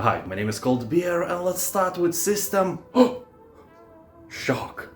Hi, my name is Cold Beer, and let's start with System Shock.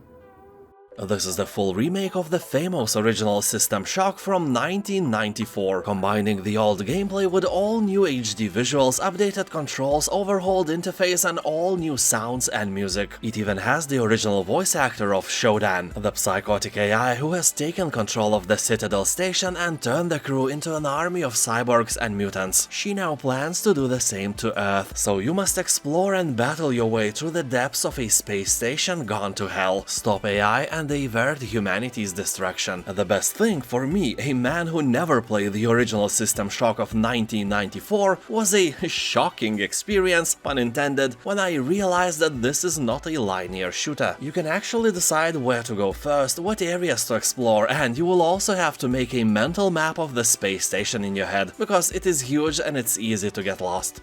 This is the full remake of the famous original System Shock from 1994, combining the old gameplay with all new HD visuals, updated controls, overhauled interface and all new sounds and music. It even has the original voice actor of Shodan, the psychotic AI who has taken control of the Citadel station and turned the crew into an army of cyborgs and mutants. She now plans to do the same to Earth, so you must explore and battle your way through the depths of a space station gone to hell, stop AI and avert humanity's destruction. The best thing for me, a man who never played the original System Shock of 1994, was a shocking experience, pun intended, when I realized that this is not a linear shooter. You can actually decide where to go first, what areas to explore, and you will also have to make a mental map of the space station in your head, because it is huge and it's easy to get lost.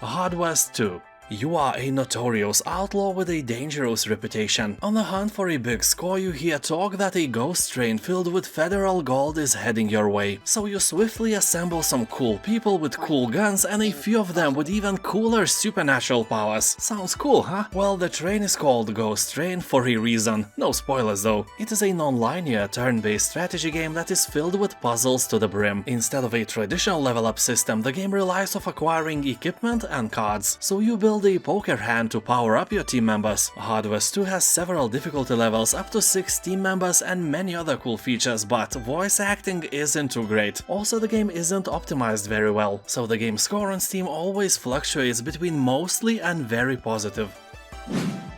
Hard West 2. You are a notorious outlaw with a dangerous reputation. On the hunt for a big score, you hear talk that a ghost train filled with federal gold is heading your way. So you swiftly assemble some cool people with cool guns and a few of them with even cooler supernatural powers. Sounds cool, huh? Well, the train is called Ghost Train for a reason. No spoilers though. It is a non-linear turn-based strategy game that is filled with puzzles to the brim. Instead of a traditional level-up system, the game relies on acquiring equipment and cards. So you build a poker hand to power up your team members. Hard West 2 has several difficulty levels, up to 6 team members and many other cool features, but voice acting isn't too great. Also, the game isn't optimized very well, so the game score on Steam always fluctuates between mostly and very positive.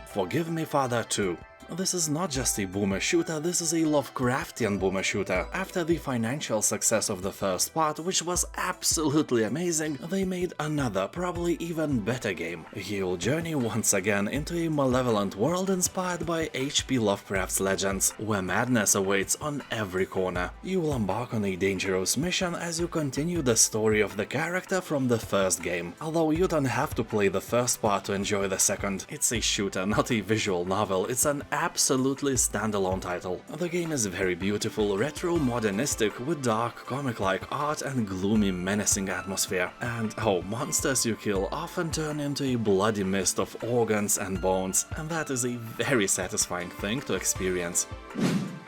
Forgive Me Father 2. This is not just a boomer shooter, this is a Lovecraftian boomer shooter. After the financial success of the first part, which was absolutely amazing, they made another, probably even better game. You'll journey once again into a malevolent world inspired by H.P. Lovecraft's legends, where madness awaits on every corner. You will embark on a dangerous mission as you continue the story of the character from the first game. Although you don't have to play the first part to enjoy the second. It's a shooter, not a visual novel, it's an absolutely standalone title. The game is very beautiful, retro-modernistic, with dark, comic-like art and gloomy, menacing atmosphere. And monsters you kill often turn into a bloody mist of organs and bones, and that is a very satisfying thing to experience.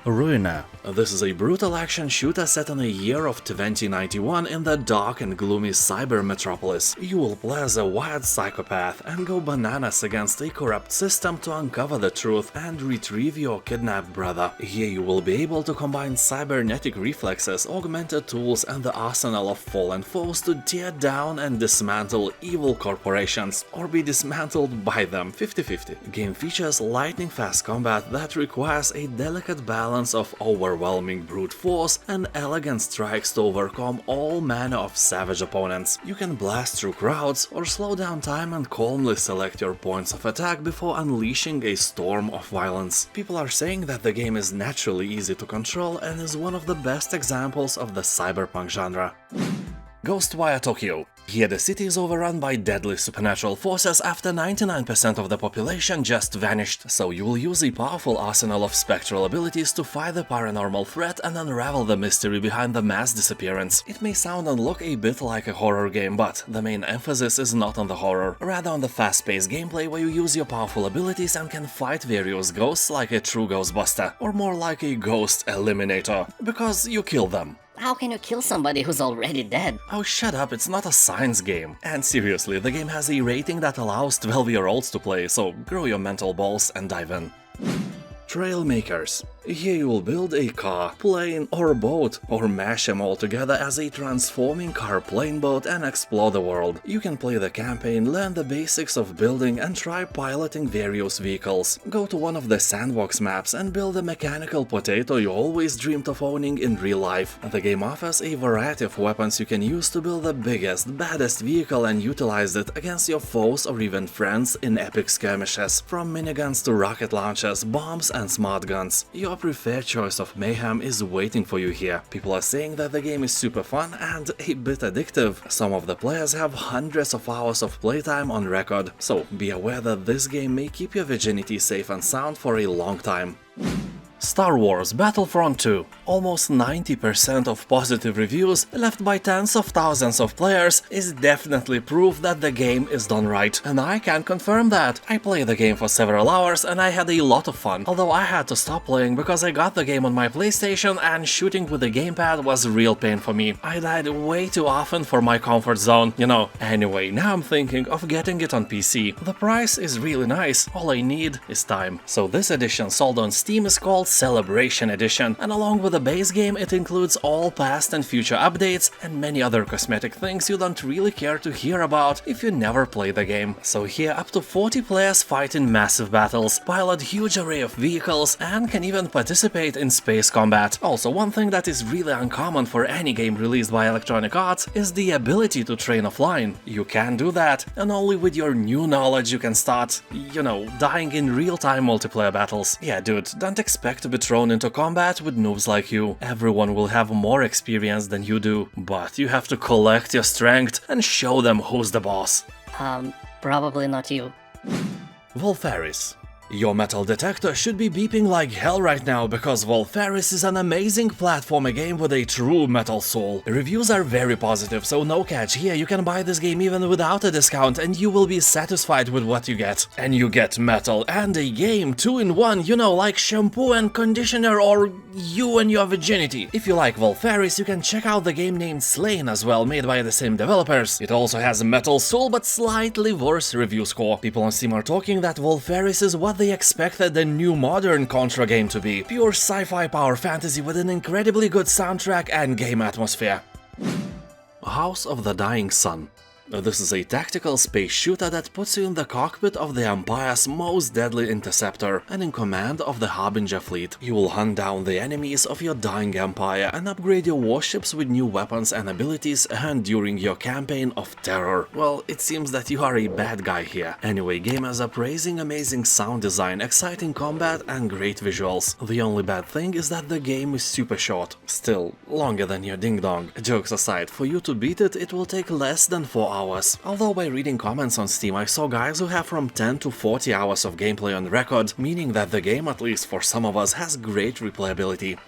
Ruiner. This is a brutal action shooter set in the year of 2091 in the dark and gloomy cyber metropolis. You will play as a wild psychopath and go bananas against a corrupt system to uncover the truth and retrieve your kidnapped brother. Here you will be able to combine cybernetic reflexes, augmented tools and the arsenal of fallen foes to tear down and dismantle evil corporations, or be dismantled by them, 50-50. Game features lightning-fast combat that requires a delicate balance of overwhelming brute force and elegant strikes to overcome all manner of savage opponents. You can blast through crowds or slow down time and calmly select your points of attack before unleashing a storm of violence. People are saying that the game is naturally easy to control and is one of the best examples of the cyberpunk genre. Ghostwire Tokyo. Here the city is overrun by deadly supernatural forces after 99% of the population just vanished, so you will use a powerful arsenal of spectral abilities to fight the paranormal threat and unravel the mystery behind the mass disappearance. It may sound and look a bit like a horror game, but the main emphasis is not on the horror, rather on the fast-paced gameplay where you use your powerful abilities and can fight various ghosts like a true Ghostbuster, or more like a Ghost Eliminator, because you kill them. How can you kill somebody who's already dead? Oh, shut up, it's not a science game. And seriously, the game has a rating that allows 12-year-olds to play, so grow your mental balls and dive in. Trailmakers. Here you will build a car, plane or boat, or mash them all together as a transforming car plane boat and explore the world. You can play the campaign, learn the basics of building and try piloting various vehicles. Go to one of the sandbox maps and build a mechanical potato you always dreamed of owning in real life. The game offers a variety of weapons you can use to build the biggest, baddest vehicle and utilize it against your foes or even friends in epic skirmishes, from miniguns to rocket launchers, bombs and smart guns. Your preferred choice of mayhem is waiting for you here. People are saying that the game is super fun and a bit addictive. Some of the players have hundreds of hours of playtime on record, so be aware that this game may keep your virginity safe and sound for a long time. Star Wars Battlefront 2. Almost 90% of positive reviews left by tens of thousands of players is definitely proof that the game is done right, and I can confirm that. I played the game for several hours and I had a lot of fun, although I had to stop playing because I got the game on my PlayStation and shooting with the gamepad was real pain for me. I died way too often for my comfort zone, you know. Anyway, now I'm thinking of getting it on PC. The price is really nice, all I need is time. So this edition sold on Steam is called Celebration Edition, and along with the base game it includes all past and future updates and many other cosmetic things you don't really care to hear about if you never play the game. So here up to 40 players fight in massive battles, pilot huge array of vehicles, and can even participate in space combat. Also, one thing that is really uncommon for any game released by Electronic Arts is the ability to train offline. You can do that, and only with your new knowledge you can start, you know, dying in real-time multiplayer battles. Yeah, dude, don't expect to be thrown into combat with noobs like you. Everyone will have more experience than you do, but you have to collect your strength and show them who's the boss. Probably not you. Valfaris. Your metal detector should be beeping like hell right now, because Valfaris is an amazing platformer game with a true metal soul. Reviews are very positive, so no catch here, you can buy this game even without a discount and you will be satisfied with what you get. And you get metal and a game 2 in 1, you know, like shampoo and conditioner or you and your virginity. If you like Valfaris, you can check out the game named Slain as well, made by the same developers. It also has a metal soul but slightly worse review score. People on Steam are talking that Valfaris is what they expected the new modern Contra game to be. Pure sci-fi power fantasy with an incredibly good soundtrack and game atmosphere. House of the Dying Sun. This is a tactical space shooter that puts you in the cockpit of the Empire's most deadly interceptor and in command of the Harbinger fleet. You will hunt down the enemies of your dying empire and upgrade your warships with new weapons and abilities earned during your campaign of terror. Well, it seems that you are a bad guy here. Anyway, gamers are praising amazing sound design, exciting combat and great visuals. The only bad thing is that the game is super short. Still, longer than your ding-dong. Jokes aside, for you to beat it, it will take less than 4 hours. Although by reading comments on Steam I saw guys who have from 10 to 40 hours of gameplay on record, meaning that the game, at least for some of us, has great replayability.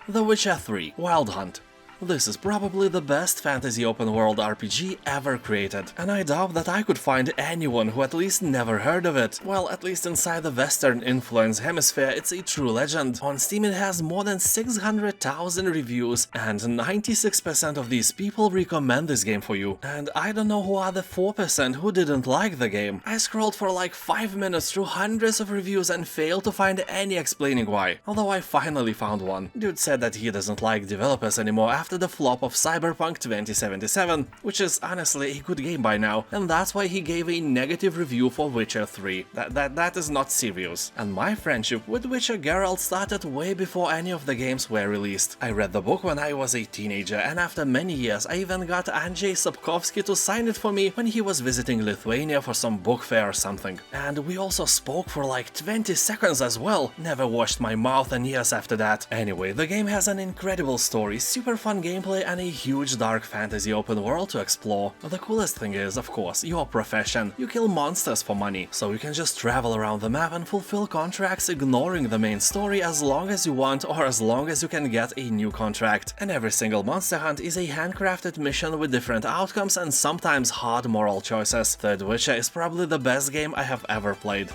The Witcher 3 Wild Hunt. This is probably the best fantasy open-world RPG ever created, and I doubt that I could find anyone who at least never heard of it. Well, at least inside the Western influence hemisphere, it's a true legend. On Steam it has more than 600,000 reviews, and 96% of these people recommend this game for you. And I don't know who are the 4% who didn't like the game. I scrolled for like 5 minutes through hundreds of reviews and failed to find any explaining why. Although I finally found one. Dude said that he doesn't like developers anymore after the flop of Cyberpunk 2077, which is honestly a good game by now, and that's why he gave a negative review for Witcher 3. That is not serious. And my friendship with Witcher Geralt started way before any of the games were released. I read the book when I was a teenager, and after many years I even got Andrzej Sapkowski to sign it for me when he was visiting Lithuania for some book fair or something. And we also spoke for like 20 seconds as well. Never washed my mouth in years after that. Anyway, the game has an incredible story, super fun gameplay and a huge dark fantasy open world to explore. The coolest thing is, of course, your profession. You kill monsters for money, so you can just travel around the map and fulfill contracts ignoring the main story as long as you want or as long as you can get a new contract. And every single monster hunt is a handcrafted mission with different outcomes and sometimes hard moral choices. Third Witcher is probably the best game I have ever played.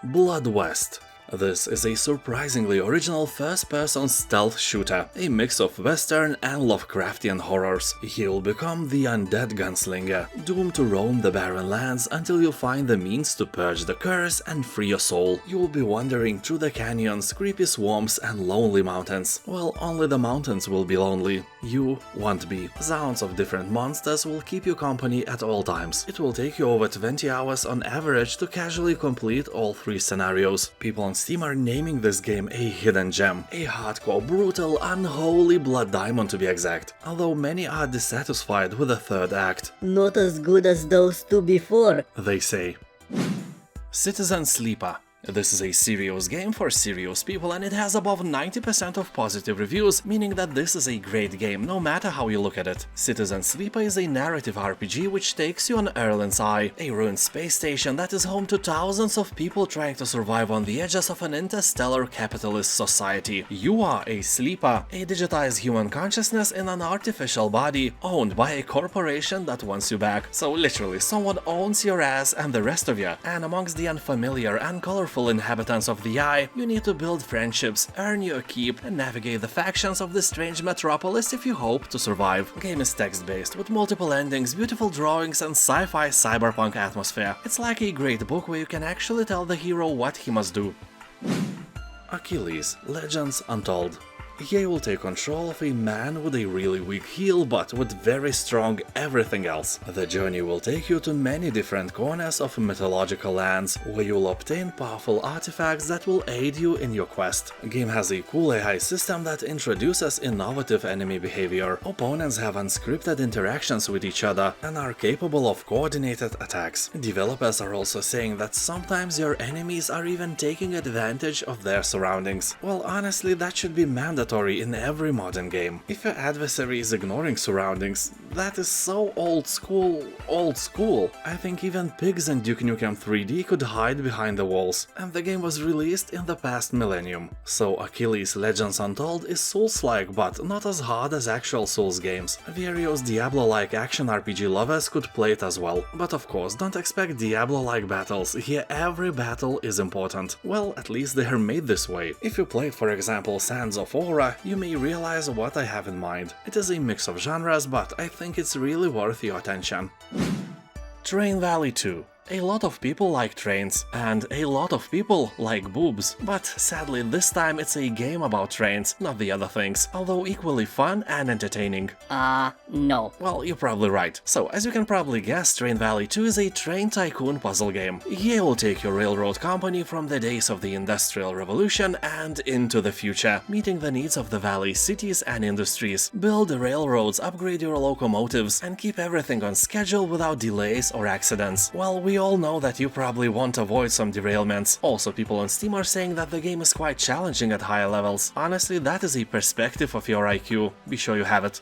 Blood West. This is a surprisingly original first-person stealth shooter, a mix of Western and Lovecraftian horrors. You'll become the undead gunslinger, doomed to roam the barren lands until you find the means to purge the curse and free your soul. You'll be wandering through the canyons, creepy swamps and lonely mountains. Well, only the mountains will be lonely. You won't be. Sounds of different monsters will keep you company at all times. It will take you over 20 hours on average to casually complete all 3 scenarios. People on Steam are naming this game a hidden gem, a hardcore, brutal, unholy blood diamond to be exact, although many are dissatisfied with the third act. Not as good as those two before, they say. Citizen Sleeper. This is a serious game for serious people, and it has above 90% of positive reviews, meaning that this is a great game no matter how you look at it. Citizen Sleeper is a narrative RPG which takes you on Erlen's Eye, a ruined space station that is home to thousands of people trying to survive on the edges of an interstellar capitalist society. You are a sleeper, a digitized human consciousness in an artificial body, owned by a corporation that wants you back. So literally, someone owns your ass and the rest of you. And amongst the unfamiliar and colorful inhabitants of the Eye, you need to build friendships, earn your keep, and navigate the factions of this strange metropolis if you hope to survive. The game is text-based, with multiple endings, beautiful drawings, and sci-fi cyberpunk atmosphere. It's like a great book where you can actually tell the hero what he must do. Achilles, Legends Untold. EA will take control of a man with a really weak heel but with very strong everything else. The journey will take you to many different corners of mythological lands, where you'll obtain powerful artifacts that will aid you in your quest. The game has a cool AI system that introduces innovative enemy behavior. Opponents have unscripted interactions with each other and are capable of coordinated attacks. Developers are also saying that sometimes your enemies are even taking advantage of their surroundings. Well, honestly, that should be mandatory in every modern game. If your adversary is ignoring surroundings, that is so old school. I think even pigs in Duke Nukem 3D could hide behind the walls, and the game was released in the past millennium. So Achilles Legends Untold is Souls-like, but not as hard as actual Souls games. Various Diablo-like action RPG lovers could play it as well. But of course, don't expect Diablo-like battles. Here every battle is important. Well, at least they are made this way. If you played, for example, Sands of Aura, you may realize what I have in mind. It is a mix of genres, but I think it's really worth your attention. Train Valley 2. A lot of people like trains, and a lot of people like boobs, but sadly this time it's a game about trains, not the other things, although equally fun and entertaining. No. Well, you're probably right. So, as you can probably guess, Train Valley 2 is a train tycoon puzzle game. EA will take your railroad company from the days of the Industrial Revolution and into the future, meeting the needs of the valley's cities and industries. Build the railroads, upgrade your locomotives, and keep everything on schedule without delays or accidents. Well, we all know that you probably want to avoid some derailments. Also, people on Steam are saying that the game is quite challenging at higher levels. Honestly, that is a perspective of your IQ. Be sure you have it.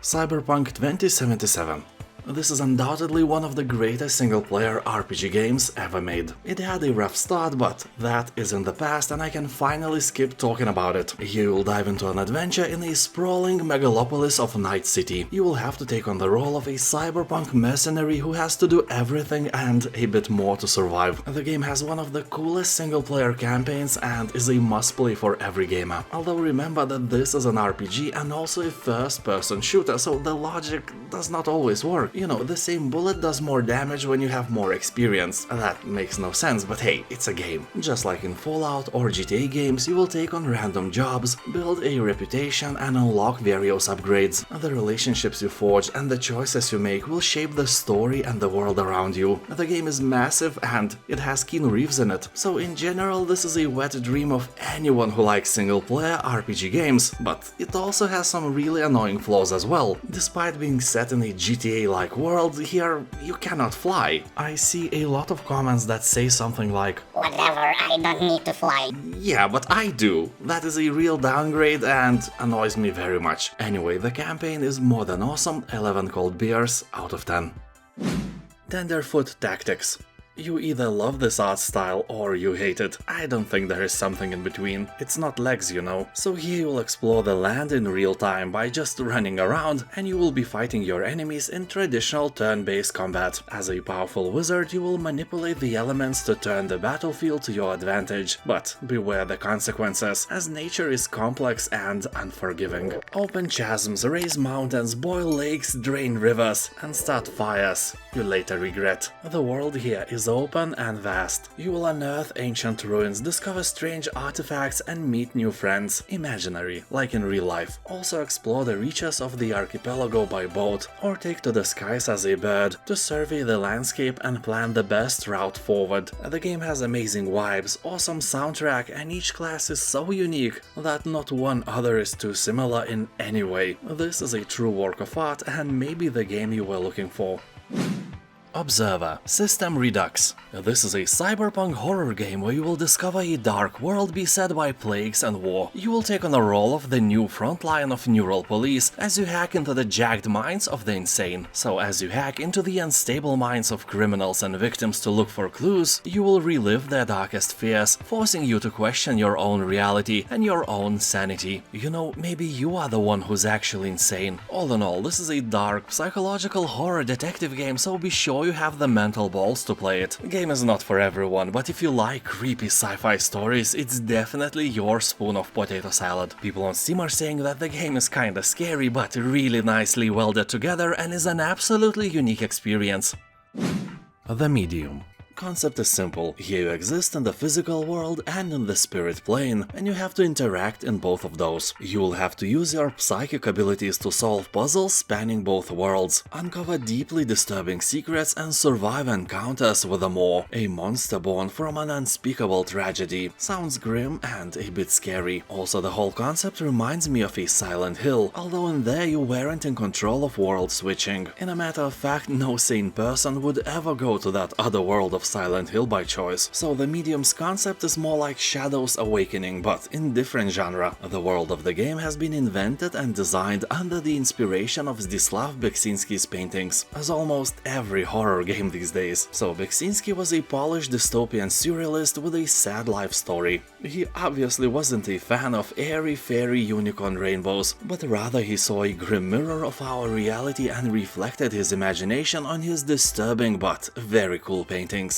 Cyberpunk 2077. This is undoubtedly one of the greatest single-player RPG games ever made. It had a rough start, but that is in the past and I can finally skip talking about it. Here you'll dive into an adventure in a sprawling megalopolis of Night City. You will have to take on the role of a cyberpunk mercenary who has to do everything and a bit more to survive. The game has one of the coolest single-player campaigns and is a must-play for every gamer. Although remember that this is an RPG and also a first-person shooter, so the logic does not always work. You know, the same bullet does more damage when you have more experience. That makes no sense, but hey, it's a game. Just like in Fallout or GTA games, you will take on random jobs, build a reputation and unlock various upgrades. The relationships you forge and the choices you make will shape the story and the world around you. The game is massive and it has Keanu Reeves in it. So in general, this is a wet dream of anyone who likes single-player RPG games, but it also has some really annoying flaws as well. Despite being set in a GTA-like world, here you cannot fly. I see a lot of comments that say something like, Whatever, I don't need to fly. yeah, but I do. That is a real downgrade and annoys me very much. Anyway, the campaign is more than awesome, 11 cold beers out of 10. Tenderfoot Tactics. You either love this art style or you hate it. I don't think there is something in between. It's not legs, you know. So here you will explore the land in real time by just running around, and you will be fighting your enemies in traditional turn-based combat. As a powerful wizard, you will manipulate the elements to turn the battlefield to your advantage. But beware the consequences, as nature is complex and unforgiving. Open chasms, raise mountains, boil lakes, drain rivers, and start fires you later regret. The world here is open and vast. You will unearth ancient ruins, discover strange artifacts and meet new friends, imaginary, like in real life. Also explore the reaches of the archipelago by boat, or take to the skies as a bird to survey the landscape and plan the best route forward. The game has amazing vibes, awesome soundtrack, and each class is so unique that not one other is too similar in any way. This is a true work of art and maybe the game you were looking for. Observer. System Redux. This is a cyberpunk horror game where you will discover a dark world beset by plagues and war. You will take on the role of the new frontline of neural police as you hack into the jagged minds of the insane. So as you hack into the unstable minds of criminals and victims to look for clues, you will relive their darkest fears, forcing you to question your own reality and your own sanity. You know, maybe you are the one who's actually insane. All in all, this is a dark, psychological horror detective game, so be sure you have the mental balls to play it. The game is not for everyone, but if you like creepy sci-fi stories, it's definitely your spoon of potato salad. People on Steam are saying that the game is kinda scary, but really nicely welded together and is an absolutely unique experience. The Medium. Concept is simple. Here you exist in the physical world and in the spirit plane, and you have to interact in both of those. You will have to use your psychic abilities to solve puzzles spanning both worlds, uncover deeply disturbing secrets, and survive encounters with a monster born from an unspeakable tragedy. Sounds grim and a bit scary. Also, the whole concept reminds me of a Silent Hill, although in there you weren't in control of world switching. In a matter of fact, no sane person would ever go to that other world of Silent Hill by choice, so the Medium's concept is more like Shadow's Awakening, but in different genre. The world of the game has been invented and designed under the inspiration of Zdzislaw Beksinski's paintings, as almost every horror game these days. So Beksinski was a polished dystopian surrealist with a sad life story. He obviously wasn't a fan of airy-fairy unicorn rainbows, but rather he saw a grim mirror of our reality and reflected his imagination on his disturbing but very cool paintings.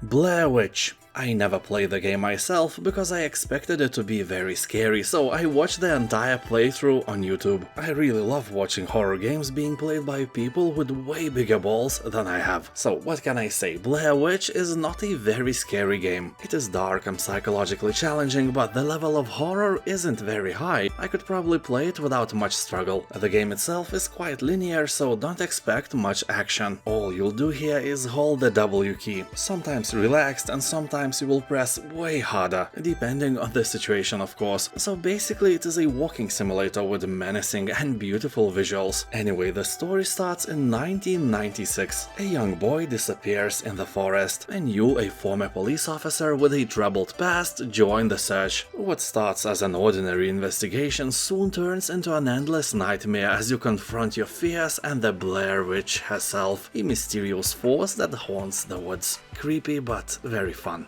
Blair Witch. I never played the game myself because I expected it to be very scary, so I watched the entire playthrough on YouTube. I really love watching horror games being played by people with way bigger balls than I have. So what can I say, Blair Witch is not a very scary game. It is dark and psychologically challenging, but the level of horror isn't very high. I could probably play it without much struggle. The game itself is quite linear, so don't expect much action. All you'll do here is hold the W key, sometimes relaxed and sometimes you will press way harder, depending on the situation of course. So basically it is a walking simulator with menacing and beautiful visuals. Anyway, the story starts in 1996. A young boy disappears in the forest, and you, a former police officer with a troubled past, join the search. What starts as an ordinary investigation soon turns into an endless nightmare as you confront your fears and the Blair Witch herself, a mysterious force that haunts the woods. Creepy but very fun.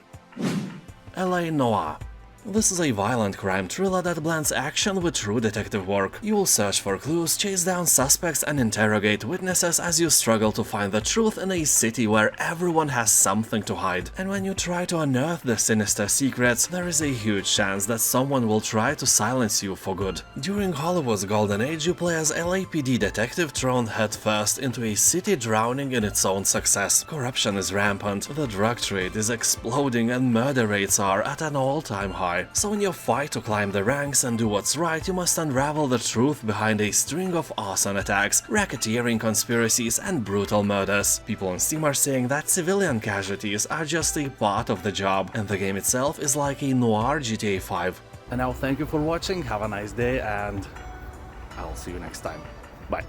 Noire. This is a violent crime thriller that blends action with true detective work. You will search for clues, chase down suspects and interrogate witnesses as you struggle to find the truth in a city where everyone has something to hide. And when you try to unearth the sinister secrets, there is a huge chance that someone will try to silence you for good. During Hollywood's golden age, you play as LAPD detective thrown headfirst into a city drowning in its own success. Corruption is rampant, the drug trade is exploding, and murder rates are at an all-time high. So in your fight to climb the ranks and do what's right, you must unravel the truth behind a string of arson attacks, racketeering conspiracies and brutal murders. People on Steam are saying that civilian casualties are just a part of the job, and the game itself is like a noir GTA 5. And now thank you for watching, have a nice day, and I'll see you next time. Bye.